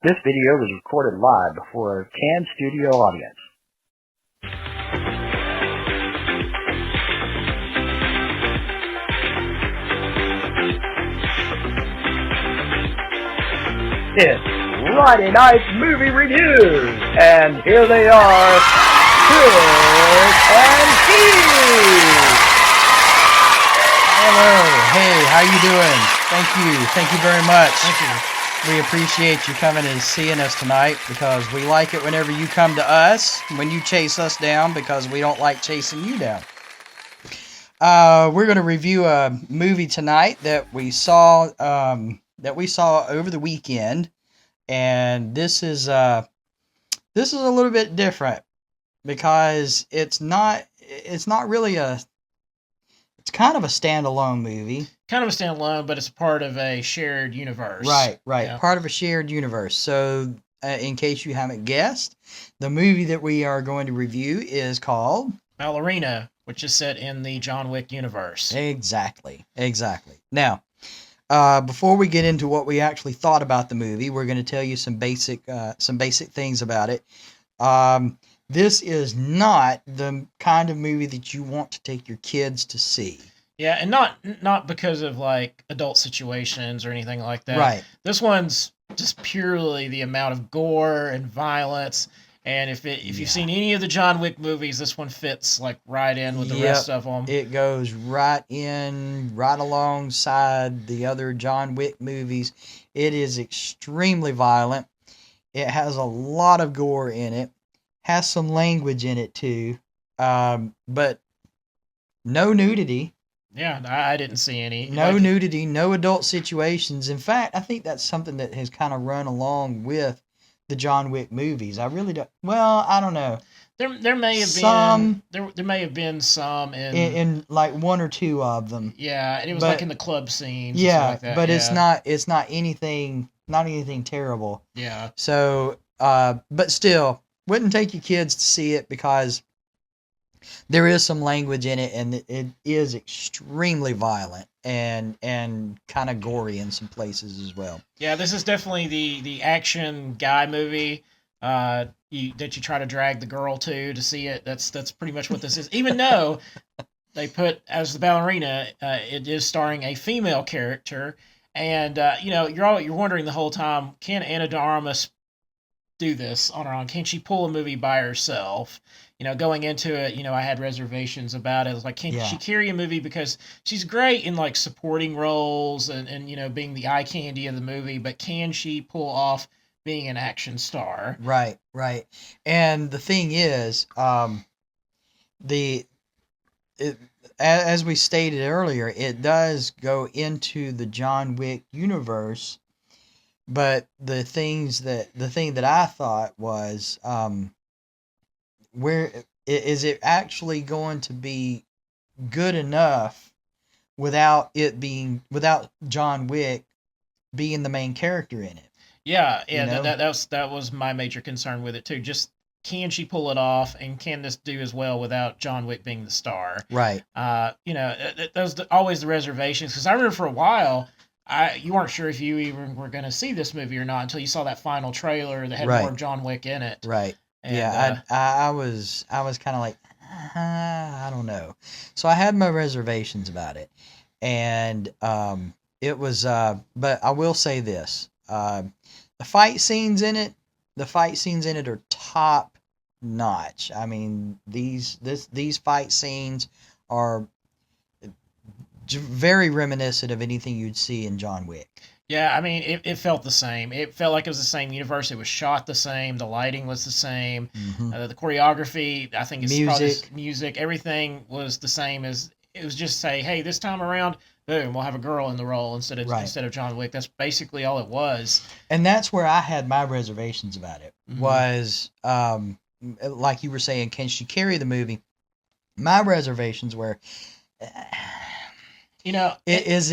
This video was recorded live before a canned studio audience. It's Friday Night Movie Reviews, and here they are, Chris and Keith. Hello, hey, how you doing? Thank you very much. Thank you. We appreciate you coming and seeing us tonight because we like it whenever you come to us, when you chase us down, because we don't like chasing you down. We're going to review a movie tonight that we saw over the weekend, and this is a little bit different because it's kind of a standalone movie. Kind of a standalone, but it's part of a shared universe. Right. Yeah. Part of a shared universe. So, in case you haven't guessed, the movie that we are going to review is called Ballerina, which is set in the John Wick universe. Exactly. Now, before we get into what we actually thought about the movie, we're going to tell you some basic things about it. This is not the kind of movie that you want to take your kids to see. Yeah, and not because of like adult situations or anything like that. Right. This one's just purely the amount of gore and violence. And if you've seen any of the John Wick movies, this one fits like right in with the rest of them. It goes right alongside the other John Wick movies. It is extremely violent. It has a lot of gore in it. Has some language in it too, but no nudity. Yeah, I didn't see any. No nudity, no adult situations. In fact, I think that's something that has kind of run along with the John Wick movies. I really don't. Well, I don't know. There may have some, been there may have been some in like one or two of them. Yeah, and it was like in the club scenes. Yeah, and stuff like that. But it's not anything terrible. Yeah. So, but still, wouldn't take your kids to see it because there is some language in it, and it is extremely violent and kind of gory in some places as well. Yeah, this is definitely the action guy movie that you try to drag the girl to see it. That's pretty much what this is. Even though they put as the ballerina, it is starring a female character, and you're wondering the whole time, can Ana de Armas do this on her own? Can she pull a movie by herself? Going into it, I had reservations about it. I was like, can she carry a movie? Because she's great in like supporting roles and being the eye candy of the movie, but can she pull off being an action star? Right. And the thing is, as we stated earlier, it does go into the John Wick universe, but the thing that I thought was, where is it actually going to be good enough without John Wick being the main character in it? Yeah, that was my major concern with it too. Just can she pull it off, and can this do as well without John Wick being the star? Right. That was always the reservations, because I remember for a while, you weren't sure if you even were going to see this movie or not until you saw that final trailer that had more of John Wick in it. Right. And, I was kind of like, I don't know. So I had my reservations about it, and it was. But I will say this: the fight scenes in it are top notch. I mean, these fight scenes are very reminiscent of anything you'd see in John Wick. Yeah, I mean, it felt the same. It felt like it was the same universe. It was shot the same. The lighting was the same. Mm-hmm. The choreography, I think, music, everything was the same. As it was just say, hey, this time around, boom, we'll have a girl in the role instead of John Wick. That's basically all it was. And that's where I had my reservations about it. Mm-hmm. Was like you were saying, can she carry the movie? My reservations were, is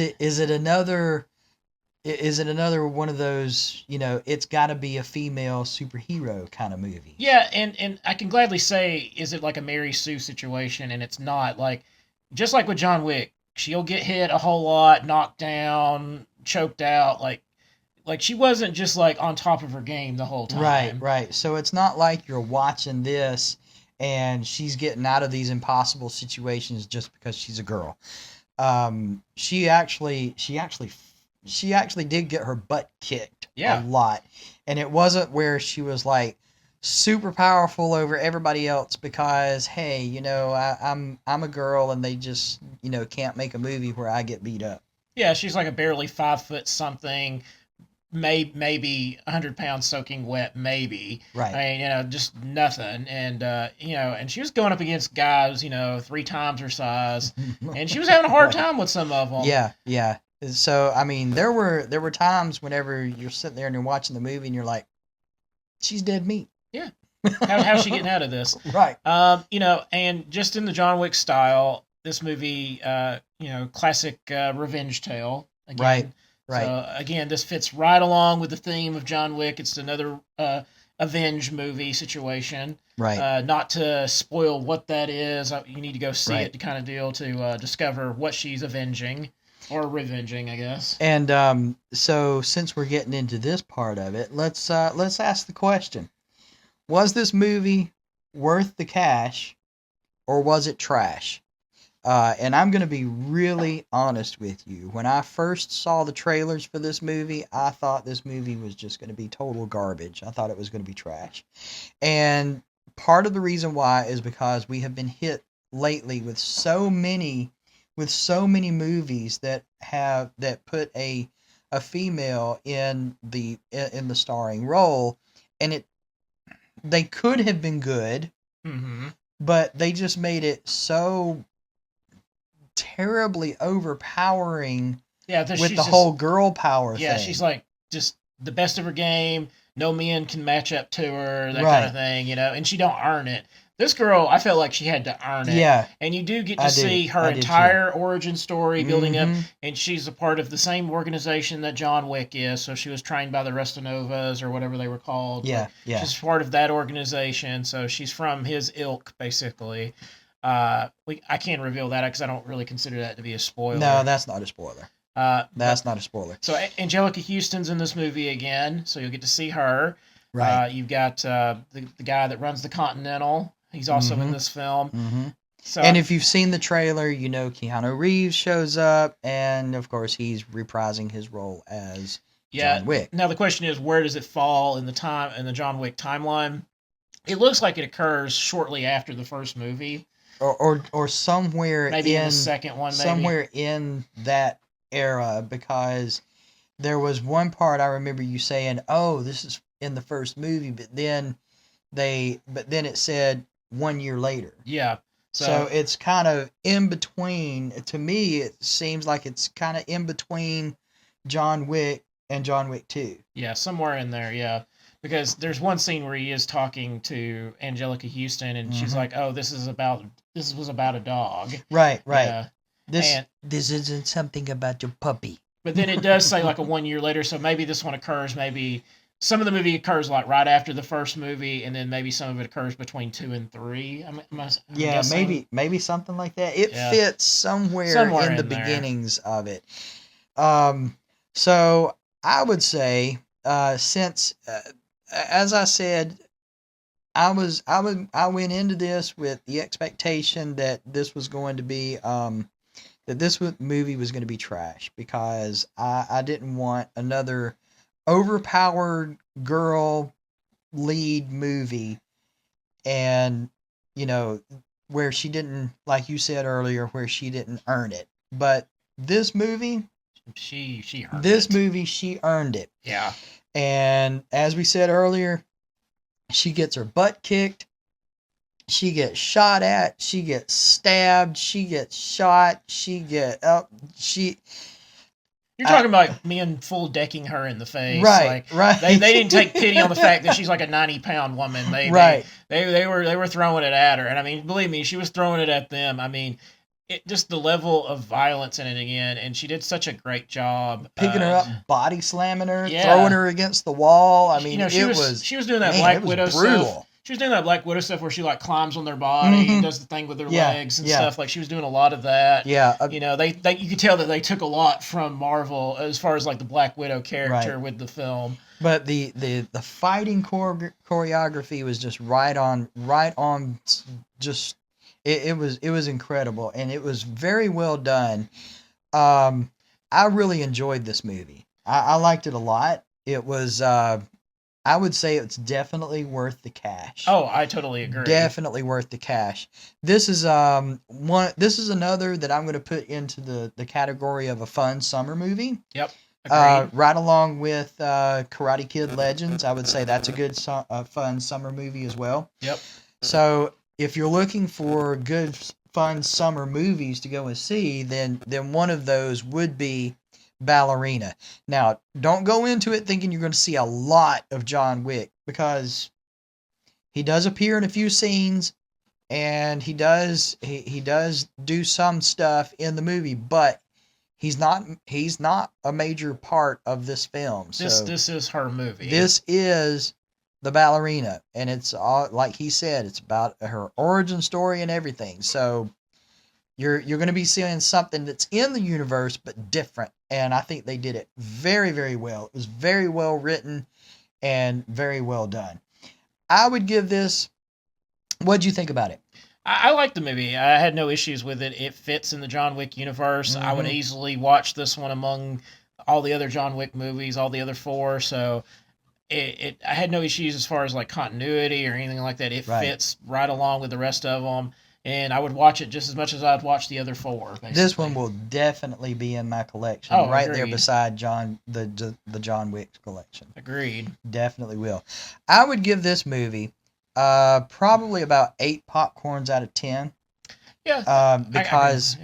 it another one of those, it's got to be a female superhero kind of movie? Yeah, and I can gladly say, is it like a Mary Sue situation? And it's not. Like, just like with John Wick, she'll get hit a whole lot, knocked down, choked out. Like like she wasn't just like on top of her game the whole time. Right. So it's not like you're watching this and she's getting out of these impossible situations just because she's a girl. She actually did get her butt kicked a lot, and it wasn't where she was like super powerful over everybody else because, hey, you know, I'm a girl and they just, you know, can't make a movie where I get beat up. Yeah, she's like a barely 5 foot something, maybe 100 pounds soaking wet, maybe. Right. I mean, you know, just nothing. And, you know, and she was going up against guys, you know, 3 times her size. And she was having a hard time with some of them. Yeah. So, I mean, there were times whenever you're sitting there and you're watching the movie and you're like, she's dead meat. Yeah. How's she getting out of this? Right. You know, and just in the John Wick style, this movie, you know, classic revenge tale. Again. Right. So, again, this fits right along with the theme of John Wick. It's another avenge movie situation. Right. Not to spoil what that is. You need to go see it to kind of deal to discover what she's avenging. Or revenging, I guess. And so, since we're getting into this part of it, let's ask the question: was this movie worth the cash, or was it trash? And I'm going to be really honest with you. When I first saw the trailers for this movie, I thought this movie was just going to be total garbage. I thought it was going to be trash. And part of the reason why is because we have been hit lately with so many movies that put a female in the starring role, and they could have been good, but they just made it so terribly overpowering with the whole girl power thing. Yeah, she's like just the best of her game. No men can match up to her, that kind of thing, you know, and she don't earn it. This girl, I felt like she had to earn it. Yeah. And you do get to see her entire origin story building up, and she's a part of the same organization that John Wick is, so she was trained by the Restonovas or whatever they were called. Yeah. She's part of that organization, so she's from his ilk, basically. I can't reveal that because I don't really consider that to be a spoiler. No, that's not a spoiler. That's not a spoiler. So Angelica Houston's in this movie again, so you'll get to see her. Right. You've got the guy that runs the Continental. He's also in this film. So, and if you've seen the trailer, you know Keanu Reeves shows up, and of course he's reprising his role as John Wick. Now the question is, where does it fall in the John Wick timeline? It looks like it occurs shortly after the first movie. Or somewhere maybe in the second one, somewhere in that era, because there was one part I remember you saying, "Oh, this is in the first movie," but then it said 1 year later. Yeah. So it's kind of in between. To me, it seems like it's kind of in between John Wick and John Wick 2. Yeah, somewhere in there. Yeah. Because there's one scene where he is talking to Angelica Houston, and she's like, "Oh, this was about a dog." Right. Yeah. This isn't something about your puppy. But then it does say like a 1 year later, so maybe this one occurs. Maybe some of the movie occurs like right after the first movie, and then maybe some of it occurs betwn 2 and 3. I'm guessing. maybe something like that. It fits somewhere in the beginnings of it. So I would say, since. As I said, I went into this with the expectation that this was going to be that this movie was going to be trash, because I didn't want another overpowered girl lead movie, and you know, where she didn't, like you said earlier, where she didn't earn it. But this movie, she earned it. Yeah. And as we said earlier, she gets her butt kicked, she gets shot at, she gets stabbed, she gets shot, You're talking about men full decking her in the face. Right. They didn't take pity on the fact that she's like a 90-pound woman. They were throwing it at her. And I mean, believe me, she was throwing it at them. I mean, just the level of violence in it again, and she did such a great job picking her up, body slamming her, throwing her against the wall. I mean, she was doing that Black Widow stuff. she was doing that Black Widow stuff where she like climbs on their body and does the thing with her legs and stuff. Like she was doing a lot of that. Yeah. You know, they you could tell that they took a lot from Marvel as far as like the Black Widow character with the film. But the fighting choreography was just right on. Just it was incredible, and it was very well done. I really enjoyed this movie. I liked it a lot. It was. I would say it's definitely worth the cash. Oh, I totally agree. Definitely worth the cash. This is one. This is another that I'm going to put into the category of a fun summer movie. Yep. Agreed. Right along with Karate Kid Legends, I would say that's a good fun summer movie as well. Yep. So if you're looking for good fun summer movies to go and see, then one of those would be Ballerina. Now, don't go into it thinking you're going to see a lot of John Wick, because he does appear in a few scenes, and he does do some stuff in the movie, but he's not a major part of this film. This is her movie. This is the Ballerina, and it's all, like he said, it's about her origin story and everything. So you're going to be seeing something that's in the universe but different, and I think they did it very, very well. It was very well written and very well done. I would give this. What'd you think about it? I like the movie. I had no issues with it. It fits in the John Wick universe. I would easily watch this one among all the other John Wick movies, all the other 4. So I had no issues as far as like continuity or anything like that. It fits right along with the rest of them. And I would watch it just as much as I'd watch the other 4. Basically. This one will definitely be in my collection, right there beside the John Wick collection. Agreed. Definitely will. I would give this movie probably about 8 popcorns out of 10. Yeah.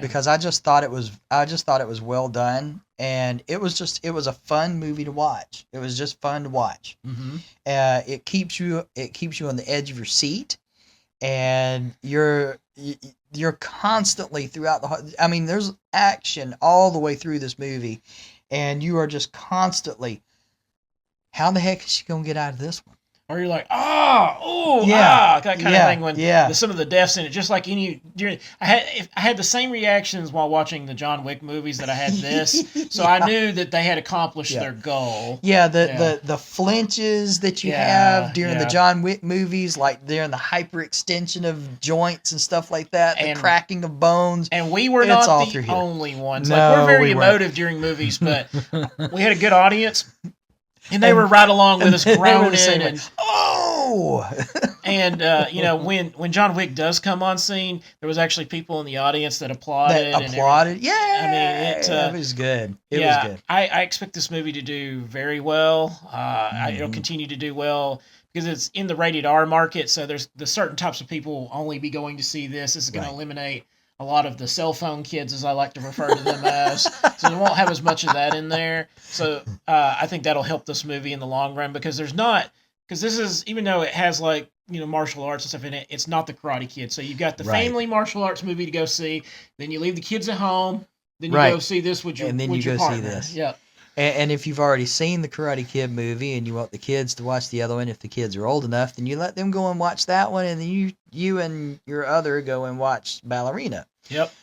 Because I just thought it was well done, and it was a fun movie to watch. It was just fun to watch. Mm-hmm. It keeps you on the edge of your seat, and you're constantly throughout there's action all the way through this movie, and you are just constantly, how the heck is she gonna get out of this one? Or you're like, that kind of thing when some of the deaths in it, just like I had the same reactions while watching the John Wick movies that I had this, so I knew that they had accomplished their goal. Yeah, the flinches that you have during the John Wick movies, like during the hyperextension of joints and stuff like that, the cracking of bones. And we were not the only ones. No, like, we're very emotive during movies, but we had a good audience. And they were right along with us, groaning and and when John Wick does come on scene, there was actually people in the audience that applauded. Yeah, I mean, it was good. It was good. I expect this movie to do very well. It'll continue to do well because it's in the rated R market. So there's the certain types of people will only be going to see this. This is going to eliminate a lot of the cell phone kids, as I like to refer to them as. So they won't have as much of that in there. So I think that'll help this movie in the long run, because this is, even though it has like, martial arts and stuff in it, it's not the Karate Kid. So you've got the family martial arts movie to go see, then you leave the kids at home, then you go see this with your partner. And then you go see this. Yeah. And if you've already seen the Karate Kid movie and you want the kids to watch the other one, if the kids are old enough, then you let them go and watch that one, and then you and your other go and watch Ballerina. Yep.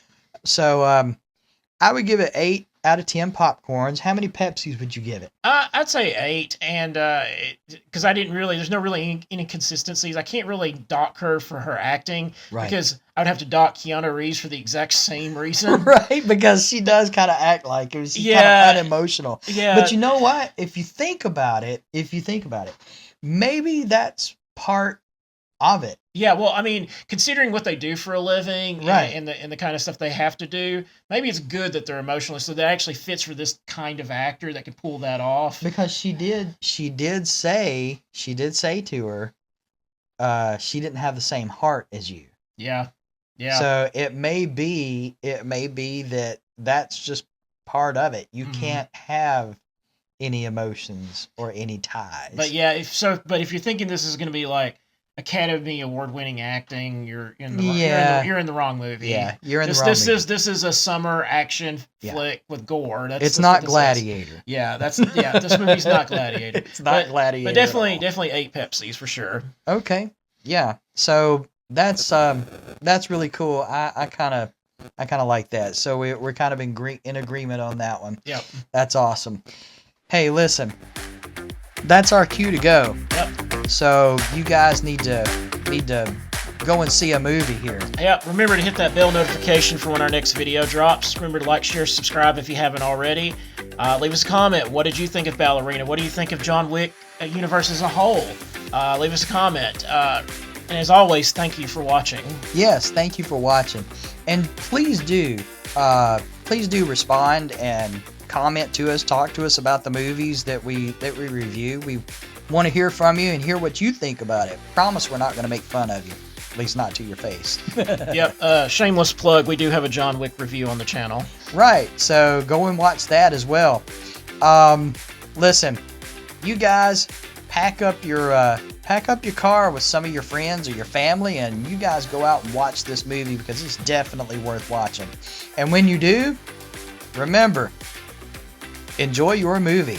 So I would give it 8 out of 10 popcorns. How many Pepsis would you give it? I'd say 8, and because there's no really any inconsistencies. I can't really dock her for her acting, because I would have to dock Keanu Reeves for the exact same reason. Right, because she does kind of act like her. She's kind of unemotional. Yeah. But you know what? If you think about it, maybe that's part of it. Yeah, well, I mean, considering what they do for a living, and the kind of stuff they have to do, maybe it's good that they're emotional, so that actually fits for this kind of actor that can pull that off. Because she did say to her, she didn't have the same heart as you. Yeah, yeah. So it may be that that's just part of it. You can't have any emotions or any ties. But yeah, if you're thinking this is going to be like Academy Award-winning acting, you're in the wrong movie. Yeah, you're in the wrong movie. This is a summer action flick with gore. It's not Gladiator. Is. Yeah, this movie's not Gladiator. It's not Gladiator. But definitely 8 Pepsis for sure. Okay. Yeah. So that's really cool. I kind of like that. So we're kind of in agreement on that one. Yep. That's awesome. Hey, listen, that's our cue to go. Yep. So you guys need to go and see a movie here. Yep. Remember to hit that bell notification for when our next video drops. Remember to like, share, subscribe if you haven't already. Leave us a comment. What did you think of Ballerina? What do you think of John Wick universe as a whole? Leave us a comment. And as always, thank you for watching. Yes, thank you for watching, and please do respond and comment to us, talk to us about the movies that we review. We want to hear from you and hear what you think about it. Promise we're not going to make fun of you, at least not to your face. Yep. Shameless plug. We do have a John Wick review on the channel. Right. So go and watch that as well. Listen, you guys pack up your car with some of your friends or your family, and you guys go out and watch this movie because it's definitely worth watching. And when you do, remember, enjoy your movie.